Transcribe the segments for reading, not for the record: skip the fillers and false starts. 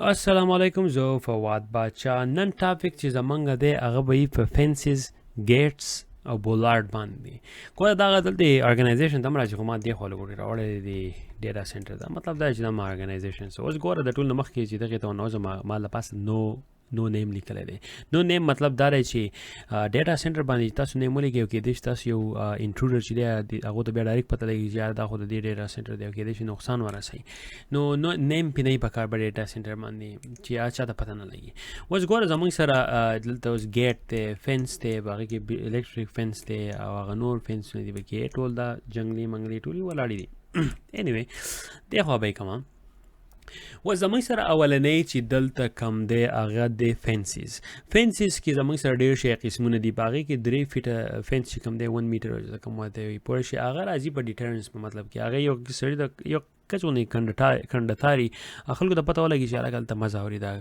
السلام علیکم زه فواد باچا نن ټاپک چې زمونږ دی هغه به وي په فینسز ګیټس او بولارد باندې کومه دغه دلته ارګنایزیشن ته راځي خو ما دې خو لګوري راوړی دی ډیټا سنټر دا مطلب دا چې دا ما ارګنایزیشن اوس ګوره د ټول نه مخکې چې دغې ته نو ما له پاسه نو نیم لیکلی دی نو نیم مطلب دا دی چې ډیټا سنټر باندې تاسو نیم ولیکئ او کېدای شي تاسو یو انټروډر چې دی هغو ته بیا ډایرکټ پته لګي چې دا خو د دې ډیټا سنټر دی او کېدای شي نقصان ورسوي نو نیم پې نه وي پکار په ډیټا سنټر باندې چې چا ته پته نه لګي اوس ګوره زموږ سره دلته اوس ګیټ دی فینس دی په هغې کې الکټریک فینس دی او هغه نور فینسونه دي پکې ټول دا جنګلي منګلي ټولې ولاړې دي انیوی دې خوا به یې کومه و زموږ سره اولنی چې دلته کم دی هغه د فینسز کې زموږ سره ډېر شی قسمونه دي په هغې کې 3 فیټه فینس چې کم دی 1 میټر کوم ورته وي پوه شي هغه راځي په ډیټرنس په مطلب کې هغه یو سړي د یو کڅونه کنډتاري خلکو ته پته ولګي چې هلته هلته مزه اوري دا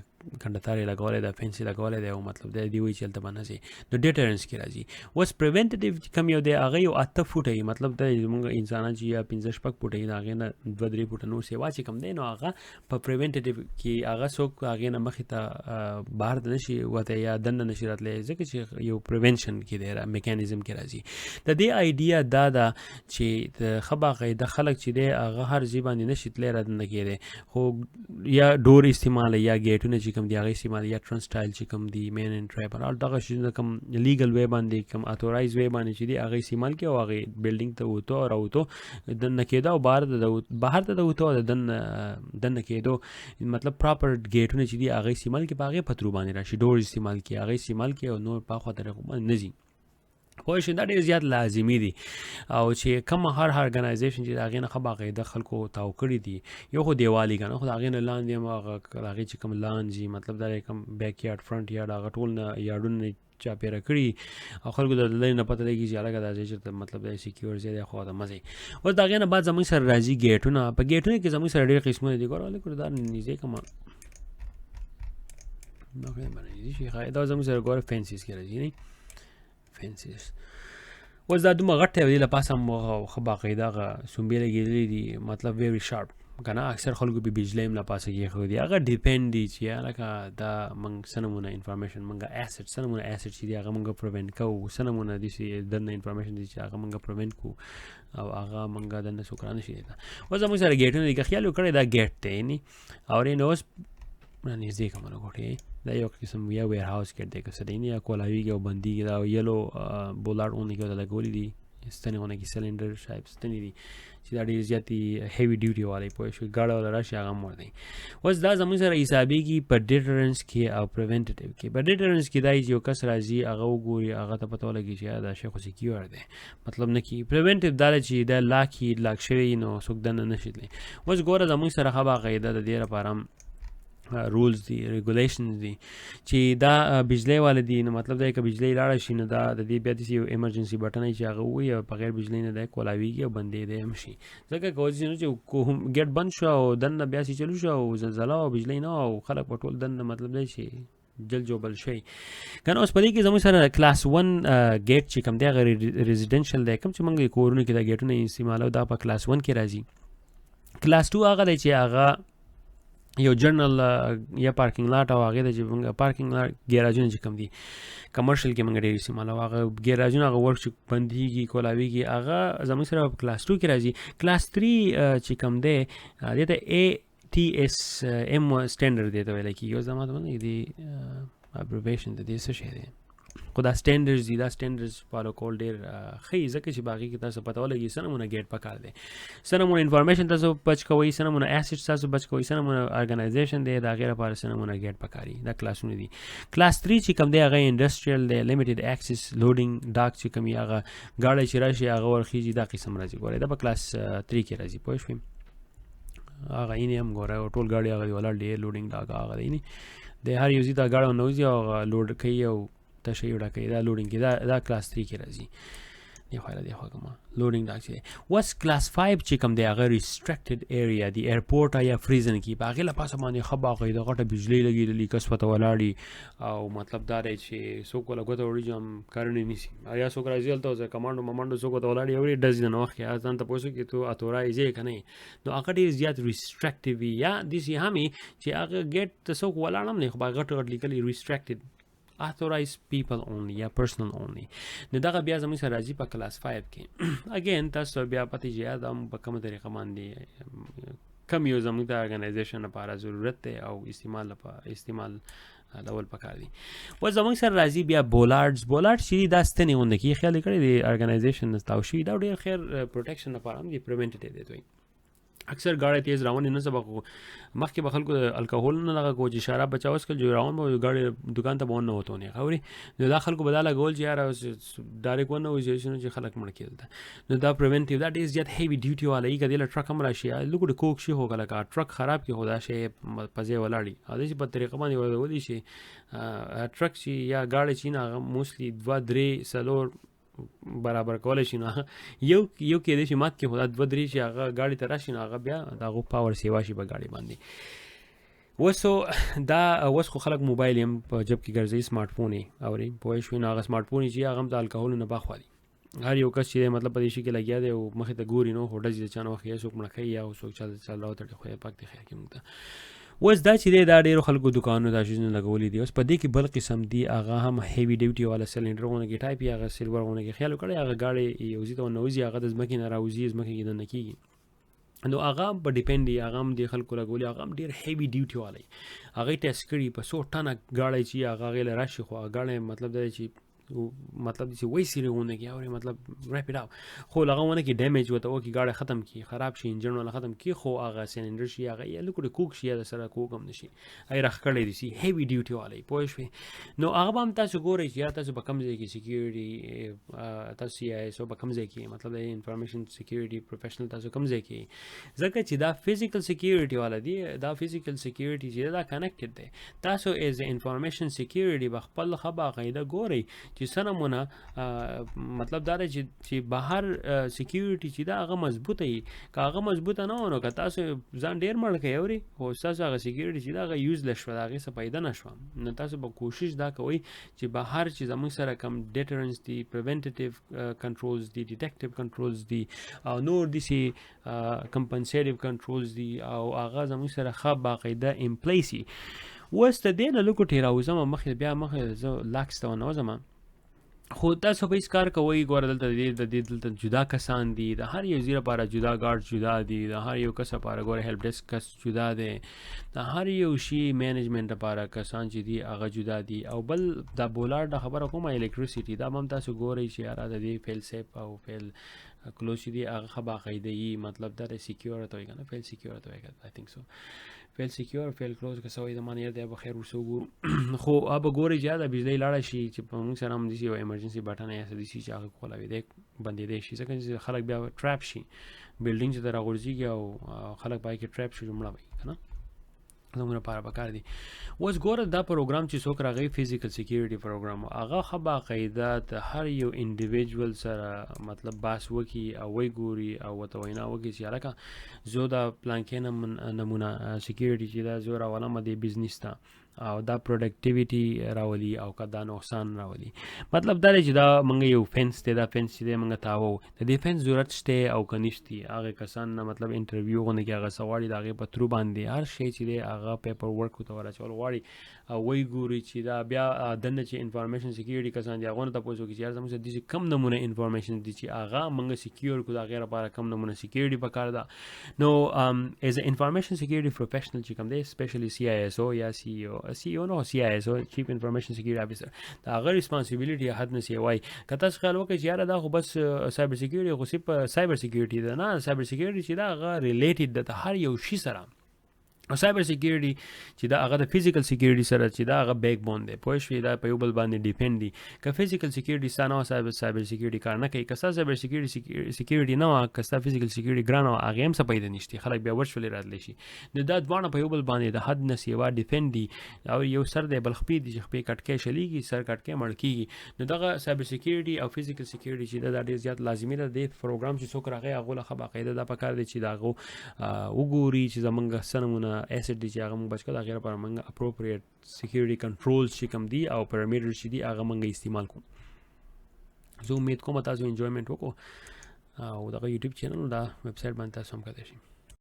کنډتاري لګولی دا فینس یې لګولی دی او مطلب دی دوی وایي چې هلته به نه ځي نو ډیټرنس کې راځي اوس پریونټیټیو چې کوم یو دی هغه یو 8 فوټه وي مطلب د زموږ انسانان چې یا 15 شپږ فوټه وي د هغې نه 2-3 فوټه نور سیوا چې کوم دی نو هغه په پریونټیټیو کې هغه څوک هغې نه مخې ته بهر ته نه شي وتی یا دننه نه شي راتلی ځکه چې یو پریونشن کې دی میکانیزم کې راځي د دې آیډیا دا ده چې د ښه باقاعده خلک چې دی هغه هر ځای باندې نشي تللی رادنه کېدی خو یا ډور استعمال یا ګیټونه چې کوم دي هغه استعمال یا ټرنسټایل چې کوم دي مین اینډ ټرایپل دغه شیزونه کوم لیګل وی باندې کوم اتورایز وی باندې چې دي هغه استعمال کړي او هغې بلډینګ ته وتو او راوتو دننه کېده او بهر ته د وتو او د دننه کېدو مطلب پراپر ګیټونه چې دي هغه استعمال کړي په هغې پترو باندې راشي ډور استعمال کړي هغه استعمال کړي او نور پاخوا طریقو باندې نه ځي پوه شئ دا ډېر زیات لازمي دي او چې کومه هر ارګنایزیشن چې د هغې نه ښه باقاعده خلکو تاو کړي دي یو خو دیوالي که نه خو د هغې نه لاندې هم هغه د هغې چې کوم لان ځي مطلب دا کوم بیک یارډ فرنټ یارډ هغه ټول نه یارډونه چاپېره کړي او خلکو د لرې نه پته لګي چې هلکه دا ځای چېرته مطلب دا سیکیور ځای دی خو ته مه ځئ اوس د هغې نه بعد زموږ سره راځي ګیټونه په ګیټونو کې زموږ سره ډېر قسمونه دي ګوره هلکه دا نږدې کومه دا زموږ سره ګوره فینسز کې راځي نه فینسز اوس دا دومره غټ دی او دې له پاسه هم ښه باقاعده هغه سومبې لګېدلي دي مطلب ویری شارپ که نه اکثر خلکو به بجلی هم له پاسه کېښودي دي هغه ډیپینډ دي چې هلکه دا موږ څه نمونه انفارمیشن موږ اسیډ څه نمونه اسیډ چې دي هغه موږ پروینټ کوو څه نمونه داسې دننه انفارمیشن دي چې هغه موږ پروینټ کوو او هغه موږ دننه څوک را نه شي دی اوس زموږ سره ګیټونه دي که خیال وکړی دا ګیټ دی یعنې اورې نو اوس نږدې کومه لګوټې دا یو قسم یا ویر هاوس ګیټ دی که څه دی یا کولاویږي او بندېږي دا یلو بولارډ غوندې کې ورته لګولي دي ستنې غوندې کې سلنډر شایپ ستنې دي چې دا ډېر زیاتې هیوي ډیوټي والی پوه شوې ګاډه والا راشي هغه هم ورته اوس دا زموږ سره حسابېږي په ډیټرنس کې او پریونټیټیو کې په ډیټرنس کې دا چې یو کس راځي هغه وګوري هغه ته پته ولګي چې دا شی خو سیکیور دی مطلب نه کي پریونټیو دا دی چې دا لاک شوی نو څوک دننه نه شي تللی اوس ګوره زموږ سره ښه باقاعده د دې لپاره رولز دي ریګولیشنز دي چې دا بجلی والا دي نو مطلب دا که بجلی لاړه شي نو دا د دې بیا داسې یو ایمرجنسي بټن چې هغه ووایي او بغیر بجلی نه دی کولاویږي او بندېدی هم شي ځکه که اوس چې ګیټ بند شو او دننه بیا چې چلو شو او زلزله او بجلی نه او خلک په ټول دننه مطلب دی چې جل جوبل شي که نه اوس په دې کې زموږ سره کلاس 1 ګیټ چې کوم دی هغه ریزیډنشل دی کوم چې موږ کورونو کې دا ګیټونه استعمالو دا په کلاس 1 کې راځي کلاس 2 هغه دی چې هغه یو جرنل یا پارکینګ لاټ او هغې ته چې موږ پارکینګ لاټ ګیراجونه چې کوم دي کمرشل کې موږ ډېر استعمالو هغه ګیراجونه هغه ورک چې بندېږي کولاویږي هغه زموږ سره په کلاس 2 کې راځي کلاس 3 چې کوم دی دې ته ATSM سټینډرډ دی ته ویلی کېږي اوس دا ما ته باندې دې ابریویشن د دې څه شی دی خو دا سټینډرډز دي دا سټینډرډز فالو کول ډېر ښه وي ځکه چې باقي کې تاسو پته ولګي څه نمونه ګیټ پکار دی څه نمونه انفارمیشن تاسو بچ کوئ څه نمونه اسیډ تاسو بچ کوئ څه نمونه ارګنایزیشن دی د هغې لپاره څه نمونه ګیټ پکاري دا کلاسونه دي کلاس 3 چې کوم دی هغه انډسټریل دی لیمیټډ اکسس لوډینګ ډاک چې کوم هغه ګاډی چې راشي هغه ورخیږي دا قسم راځي ګورئ دا په کلاس 3 کې راځي پوه شوئ هغه یې هم ګوره ټول ګاډي هغه ولاړ دی لوډینګ ډاک هغه دی د هر یو ځای دا ګاډی نوځي او هغه لوډ کوي او تشه یې ډکوي دا لوډینګ کې دا کلاس 3 کې راځي دی خو دی خو کوم لوډینګ دا چې وس کلاس 5 چې کوم دی هغه ریستریکټډ ایریا دی ایرپورټ یا فریزن کې باغې لا پاسه باندې خبا غوډه غټه بجلی لګېدلې کس پته ولاړی او مطلب دا دی چې څوک ولا غوته وړي جام کارونه نیسی یا څوک راځي ته ځ کمانډو ممانډو څوک ته ولاړی اوري دز نه وخت یا ځان ته پوښتنه کې تو اتورای یې کنه نو هغه ډیر زیات ریستریکټیو یا د سي همي چې هغه ګټ څوک ولاړم نه خو غټ غټ لیکلي ریستریکټډ authorized people only یا personal only نو دغه بیا زموږ سره راځي په کلاس 5 کې اگین تاسو بیا پته یې ادم په کومه طریقه باندې کم یو زموږ د ارګنایزیشن لپاره ضرورت دی او استعمال لول پکار دي و زموږ سره راځي بیا بولارډز چې دا ستنې ونده کې خیال کړی دی ارګنایزیشن تاوشي دا ډیر خیر پروټیکشن لپاره هم دی پریونټیټیو دی دوی اکثر गाड़ी तेज रावण نه سبق مخکې به خلکو الکوهول نه لګا کو چې شراب بچاوس کل جو راون به गाड़ी دکان ته بون نه وته نه خوري نو دا خلکو بداله ګول چې یار ډایرکټ ونه وځي چې خلک مړ کېدل نو دا پریونټیو دا ډیز جت هیوی ډیوټي والا یې کدل ټرک هم راشي لګو د کوک شي هوګه لکه ټرک خراب کې خدا شي پځه ولاړی ا دې په طریقه باندې ولې شي ټرک شي یا गाड़ी چې نه موستلی 2-3 سلور برابر کول شي نه یو کې د شمات کې خدای د درې شي هغه गाड़ी ته راشي نه هغه بیا دغه پاور سیوا شي په गाड़ी باندې وسو دا وس خو خلک موبایل هم په جب کې ګرځي سمارټ فون اوري په شوي نه هغه سمارټ فون چې هغه د الکوهول نه باخوالي هر یو کس چې مطلب په دې شي کې لګیا دی او مخې ته ګوري نو هوډه چې چانه خو یې څوک مړ کوي یا څوک چل راو ته خو یې پاک دی خیر کې مونږ وس دا چې دا ډیرو خلکو دکانونو دا شیزونه لګولې دي اوس په دې کې بل قسم دی هغه هم هیوی ډیوټي والا سلندرونه کې ټایپ یا هغه سیلورونه کې خیال وکړي هغه गाड़ी یوزي ته نوځي هغه د زمکې نه راوځي زمکې کې نه کیږي نو هغه په ډیپند دی هغه هم د خلکو لګولې هغه هم ډیر هیوی ډیوټي والا هغه ټیسټ کړي په 100 ټنه गाड़ी چې هغه غل راشي خو هغه गाड़ी مطلب دا چې مطلب چې وای سیریونه کې او مطلب ریپټ اپ خو لغونه کې ډیمیج وته او کې गाड़ी ختم کی خراب شي انجن ولا ختم کی خو هغه سلندر شي هغه یا لکه کوک شي د سره کوک هم نشي ای رخ کړی دي سي هیوی ډیوټي والی پوه شئ نو هغه هم تاسو ګورئ چې تاسو په کوم ځای کې سکیورټي تاسو یې سو په کوم ځای کې مطلب د انفارمیشن سکیورټي پروفیشنل تاسو کوم ځای کې ځکه چې دا فزیکل سکیورټي والا دی دا فزیکل سکیورټي چې دا کنیکټډ دی تاسو ایز انفارمیشن سکیورټي بخپل خبره قاعده ګورئ چې سنمونه مطلب دا چې بهر سکیورټي چې دا هغه مضبوطه وي که هغه مضبوطه نه ونه که تاسو ځان ډیر مړ کوي اوري خو تاسو هغه سکیورټي چې دا هغه یوزلس شو هغه څه پیدا نشو نو تاسو به کوشش دا کوئ چې بهر چې زموږ سره کم ډیټرنس دي پریونټیټیو کنټرولز دي ډیټیکټیو کنټرولز دي او نور دي سي کمپنسیټیو کنټرولز دي او هغه زموږ سره ښه باقاعده امپلیسي وسته دین له کوټی راوځم مخې بیا مخې زه لاکس ته نوځم خو تاسو به هیڅ کار کوئ ګوره دلته دلته جدا کسان دي د هر یو زیره لپاره جدا ګارډ جدا دي د هر یو کس لپاره ګوره هیلپ ډیسک کس جدا دی د هر یو شي مینجمنټ لپاره کسان چې دي هغه جدا دي او بل د بولارډ خبره کومه الکتریسيټي دا هم تاسو ګورئ چې یاره د دې فیل سیف او فیل کلوز دي هغه خبره قاعده مطلب دا سکیور ته وي کنه فیل سکیور ته وي آی تھنک سو فیل سکیور فیل کلوز که سوي د معنی دی به خیر ورسو خو اب ګوري چې دا بجلی لاړه شي چې په موږ سره هم دي یو ایمرجنسي بټن یا سدي شي چې هغه کولاوي دی بندې دی شي ځکه چې خلک بیا ټریپ شي بلډینګ چې راغورځيږي او خلک پای کې ټریپ شي جمله وي کنه زموږ لپاره پکار دي اوس ګوره دا پروګرام چې څوک راغی فزیکل سکیورټي پروګرام هغه خبا قاعده د هر یو انډیویډوال سره مطلب باس وکي او وی ګوري او وتوینا وکي چې الکه زو دا پلان کې نمونه سکیورټي چې دا زو راواله مده بزنس ته او دا پروډکټیویټي راولي او کدا نقصان راولي مطلب دا چې دا منګ یو فینس ته دا فینس چې منګ تاو د دې فینس ضرورت شته او کنيشتي هغه کسان مطلب انټرویو غونډه کې هغه سوالي دغه په ترو باندې هر شی چې هغه پیپر ورک ته ورچول غواړي او وی ګوري چې دا بیا دنه چې انفارمیشن سکیورټي کسان دی هغه ته پوښتنه کوي چې زموږ د کم نمونه انفارمیشن دي چې هغه منګ سکیور کو دا غیر لپاره کم نمونه سکیورټي پکار ده نو ایز ا انفارمیشن سکیورټي پروفیشنل چې کوم دی سپیشلی CISO یا CEO نو CISO چیف انفارمیشن سکیورټي افیسر دا هغه ریسپانسیبিলিټي حد نه سی وای کته خیال وکړي چې یاره دا خو بس سایبر سکیورټي خو سایبر سکیورټي ده نه سایبر سکیورټي چې دا هغه ریلیټډ ده هر یو شي سره او سایبر سکیورټي چې دا هغه د فزیکل سکیورټي سره چې دا هغه بیک بون دی پوه شوې دا په یو بل باندې ډیپند دي که فزیکل سکیورټي ستا نه وه سایبر سکیورټي کار نه کوي که ستا سایبر سکیورټي نه وه که ستا فزیکل سکیورټي ګرانه وه هغې هم څه پیدا نشته خلک بیا ورچولې راتلی شي نو دا دواړه په یو بل باندې د حد نه سیوا ډیپند دي او یو سر دی بل خپې دي چې خپې کټکی شلیږي سر کټکی مړ کېږي نو دغه سایبر سکیورټي او فزیکل سکیورټي چې دا ډېر زیات لازمي ده د پروګرام چې څوک راغی هغو له ښه باقاعده دا پکار دی چې د هغو وګوري چې زمونږ څه نمونه ایسټ دي چې هغه موږ بچ کړو هغې لپاره موږ اپروپریټ سکیورټي کنټرولز چې کوم دي او پیرامیټرز چې دي هغه موږ استعمال کوو زه امید کوم تاسو انجویمنټ وکړو او دغه یوټیوب چینل دا ویب سایټ باندې تاسو هم کتلی شئ